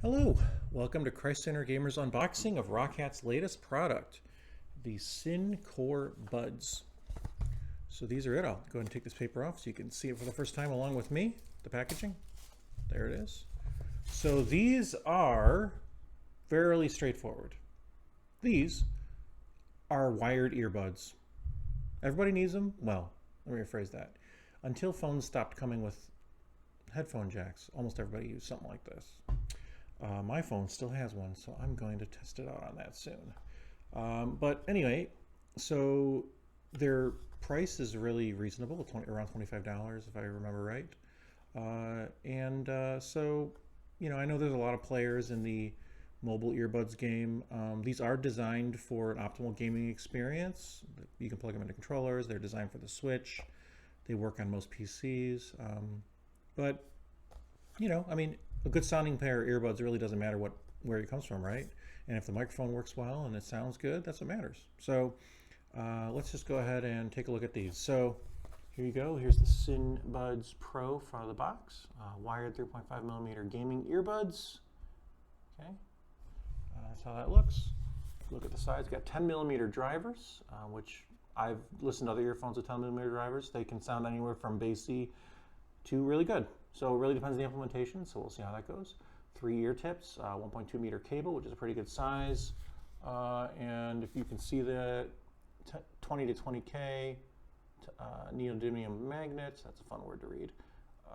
Hello, welcome to Christ Center Gamers unboxing of ROCCAT's latest product, the Syn Core Buds. So these are it. I'll go ahead and take this paper off so you can see it for the first time along with me, the packaging. There it is. So these are fairly straightforward. These are wired earbuds. Everybody needs them? Well, let me rephrase that. Until phones stopped coming with headphone jacks, almost everybody used something like this. My phone still has one, so I'm going to test it out on that soon. But anyway, so their price is really reasonable, around $25 if I remember right. So, you know, I know there's a lot of players in the mobile earbuds game. These are designed for an optimal gaming experience. You can plug them into controllers. They're designed for the Switch. They work on most PCs. But, you know, I mean, a good sounding pair of earbuds really doesn't matter where it comes from, right? And if the microphone works well and it sounds good, that's what matters. So let's just go ahead and take a look at these. So here you go. Here's the Syn Buds Pro front of the box. Wired 3.5 millimeter gaming earbuds. Okay, that's how that looks. Look at the sides. Got 10 millimeter drivers, which I've listened to other earphones with 10 millimeter drivers. They can sound anywhere from bassy to really good. So it really depends on the implementation, so we'll see how that goes. 3 ear tips, 1.2 meter cable, which is a pretty good size. And if you can see the 20 to 20K Neodymium Magnets, that's a fun word to read,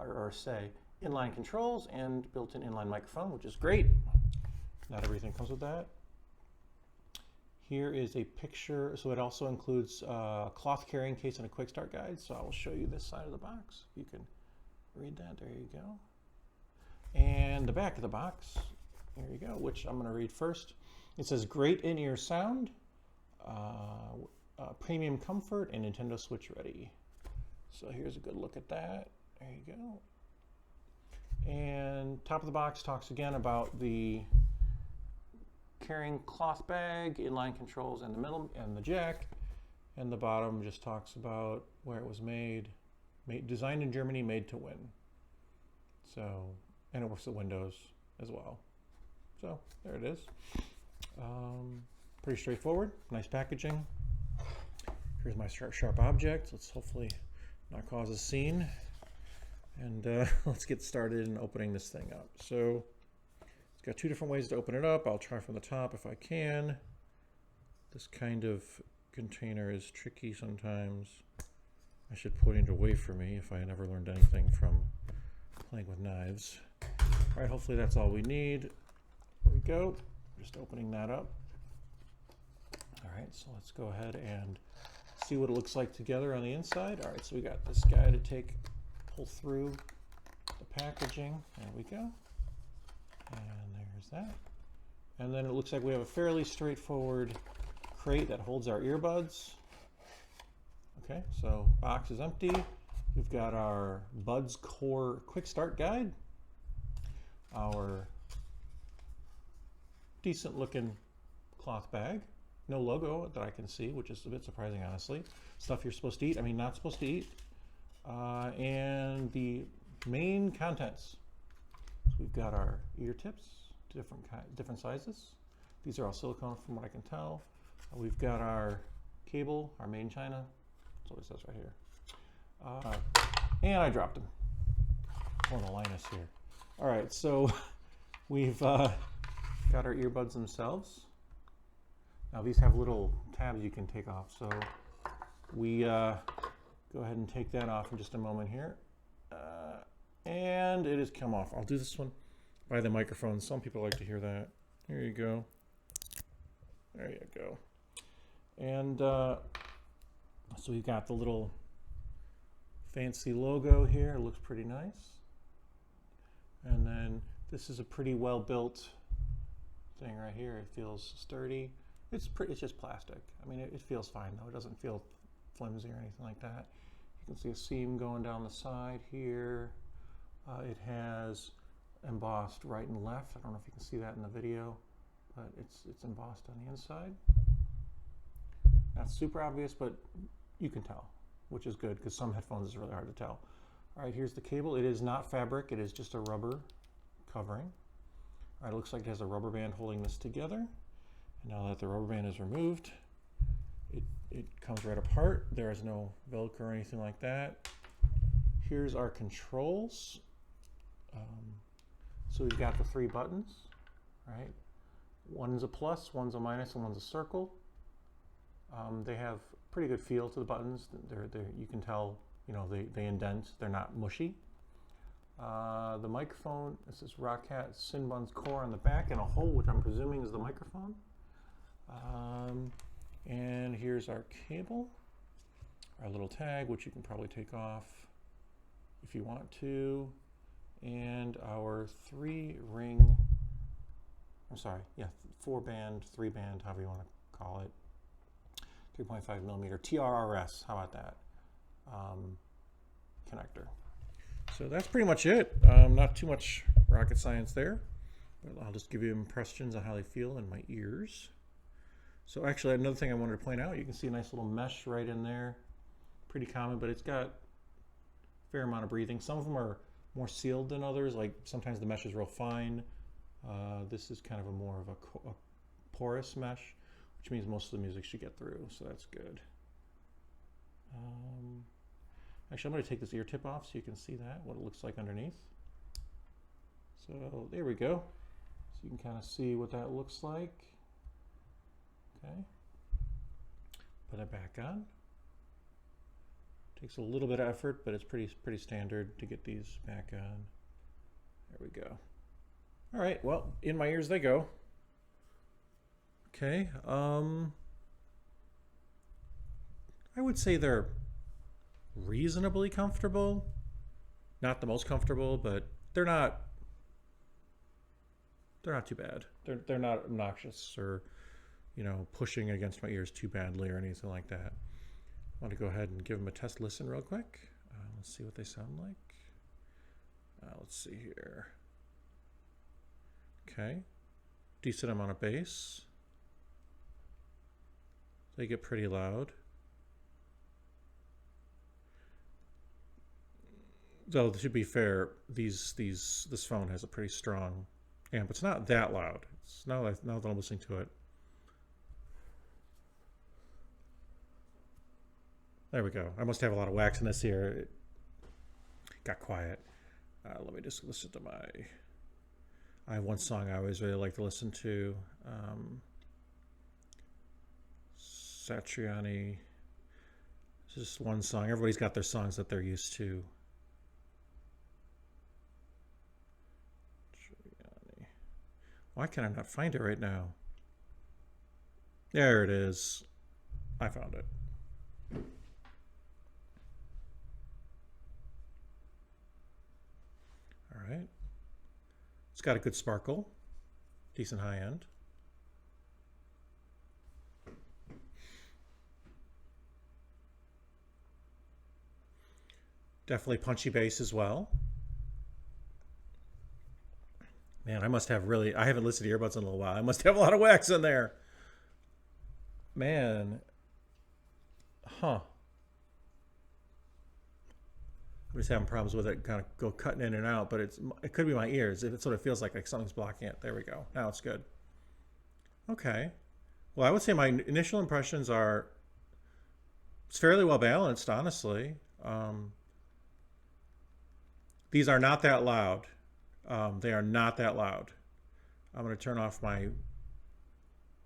or say. Inline controls and built-in inline microphone, which is great. Not everything comes with that. Here is a picture, so it also includes a cloth carrying case and a quick start guide. So I will show you this side of the box. You can read that, there you go. And the back of the box, here you go, which I'm gonna read first. It says great in-ear sound, premium comfort, and Nintendo Switch ready. So here's a good look at that, there you go. And top of the box talks again about the carrying cloth bag, inline controls in the middle, and the jack. And the bottom just talks about where it was made. Designed in Germany, made to win. So, and it works with Windows as well. So there it is. Pretty straightforward, nice packaging. Here's my sharp object. Let's hopefully not cause a scene. And let's get started in opening this thing up. So it's got 2 different ways to open it up. I'll try from the top if I can. This kind of container is tricky sometimes. I should point it away from me if I never learned anything from playing with knives. All right, hopefully that's all we need. There we go. Just opening that up. All right, so let's go ahead and see what it looks like together on the inside. All right, so we got this guy to pull through the packaging. There we go. And there's that. And then it looks like we have a fairly straightforward crate that holds our earbuds. Okay, so box is empty. We've got our Buds Core Quick Start Guide, our decent looking cloth bag, no logo that I can see, which is a bit surprising honestly. Stuff you're supposed to eat, not supposed to eat. And the main contents. So we've got our ear tips, different sizes. These are all silicone from what I can tell. We've got our cable, our made in China. That's what it says right here. And I dropped them. Pulling a Linus here. All right, so we've got our earbuds themselves. Now these have little tabs you can take off. So we go ahead and take that off in just a moment here. And it has come off. I'll do this one by the microphone. Some people like to hear that. Here you go. There you go. And so we've got the little fancy logo here. It looks pretty nice. And then this is a pretty well built thing right here. It feels sturdy. It's just plastic. I mean, it feels fine though. It doesn't feel flimsy or anything like that. You can see a seam going down the side here. It has embossed right and left. I don't know if you can see that in the video, but it's embossed on the inside. Not super obvious, but you can tell, which is good because some headphones is really hard to tell. All right, here's the cable. It is not fabric. It is just a rubber covering. All right, it looks like it has a rubber band holding this together. And now that the rubber band is removed, it comes right apart. There is no Velcro or anything like that. Here's our controls. So we've got the 3 buttons, right? One's a plus, one's a minus, and one's a circle. They have pretty good feel to the buttons. You can tell, you know, they indent. They're not mushy. The microphone, this is ROCCAT Syn core on the back and a hole, which I'm presuming is the microphone. And here's our cable, our little tag, which you can probably take off if you want to, and our 4-band, 3-band, however you want to call it, 3.5 millimeter TRRS, how about that, connector. So that's pretty much it. Not too much rocket science there, but I'll just give you impressions on how they feel in my ears. So actually, another thing I wanted to point out, you can see a nice little mesh right in there. Pretty common, but it's got a fair amount of breathing. Some of them are more sealed than others, like sometimes the mesh is real fine. This is kind of more of a porous mesh, which means most of the music should get through, so that's good. Actually, I'm going to take this ear tip off so you can see that, what it looks like underneath. So there we go. So you can kind of see what that looks like. Okay. Put it back on. Takes a little bit of effort, but it's pretty standard to get these back on. There we go. All right, well, in my ears they go. Okay. I would say they're reasonably comfortable. Not the most comfortable, but they're not too bad. They're not obnoxious or, you know, pushing against my ears too badly or anything like that. I want to go ahead and give them a test listen real quick. Let's see what they sound like. Let's see here. Okay. Decent amount of bass. They get pretty loud. Though, to be fair, this phone has a pretty strong amp. It's not that loud. It's now that I'm listening to it. There we go. I must have a lot of wax in this here. It got quiet. Let me just listen to I have one song I always really like to listen to. Satriani. It's just one song. Everybody's got their songs that they're used to. Why can I not find it right now? There it is. I found it. All right. It's got a good sparkle. Decent high end. Definitely punchy bass as well. Man, I must have I haven't listened to earbuds in a little while. I must have a lot of wax in there. Man. Huh. I'm just having problems with it, kind of go cutting in and out, but it could be my ears. It's what it feels like something's blocking it. There we go. Now it's good. Okay. Well, I would say my initial impressions are it's fairly well balanced, honestly. These are not that loud. They are not that loud. I'm going to turn off my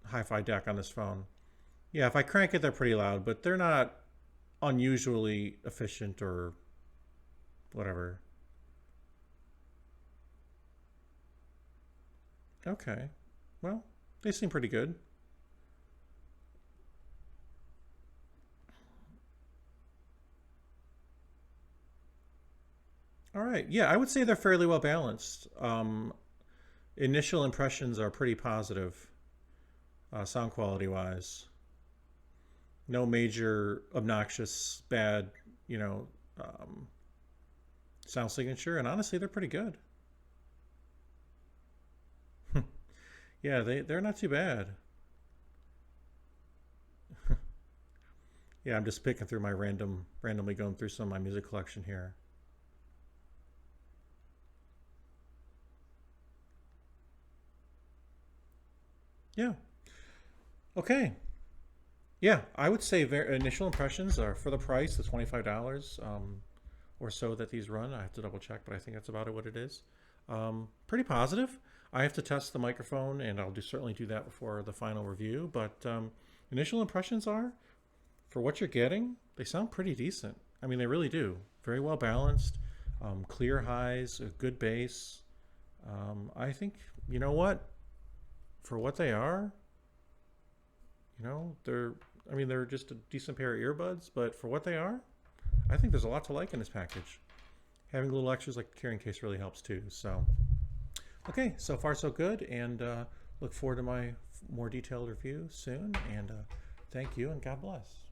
hi-fi deck on this phone. Yeah, if I crank it, they're pretty loud, but they're not unusually efficient or whatever. Okay. Well, they seem pretty good. All right. Yeah, I would say they're fairly well balanced. Initial impressions are pretty positive, sound quality wise. No major obnoxious, bad, sound signature, and honestly, they're pretty good. Yeah, they're not too bad. Yeah, I'm just picking through my randomly going through some of my music collection here. Yeah. Okay. Yeah, I would say initial impressions are, for the price, the $25 or so that these run. I have to double check, but I think that's about what it is. Pretty positive. I have to test the microphone, and I'll certainly do that before the final review. But initial impressions are, for what you're getting, they sound pretty decent. I mean, they really do. Very well balanced, clear highs, a good bass. I think, you know what? For what they are, you know, they're just a decent pair of earbuds, but for what they are, I think there's a lot to like in this package. Having little extras like the carrying case really helps too. So, okay, so far so good, and look forward to my more detailed review soon. And thank you, and God bless.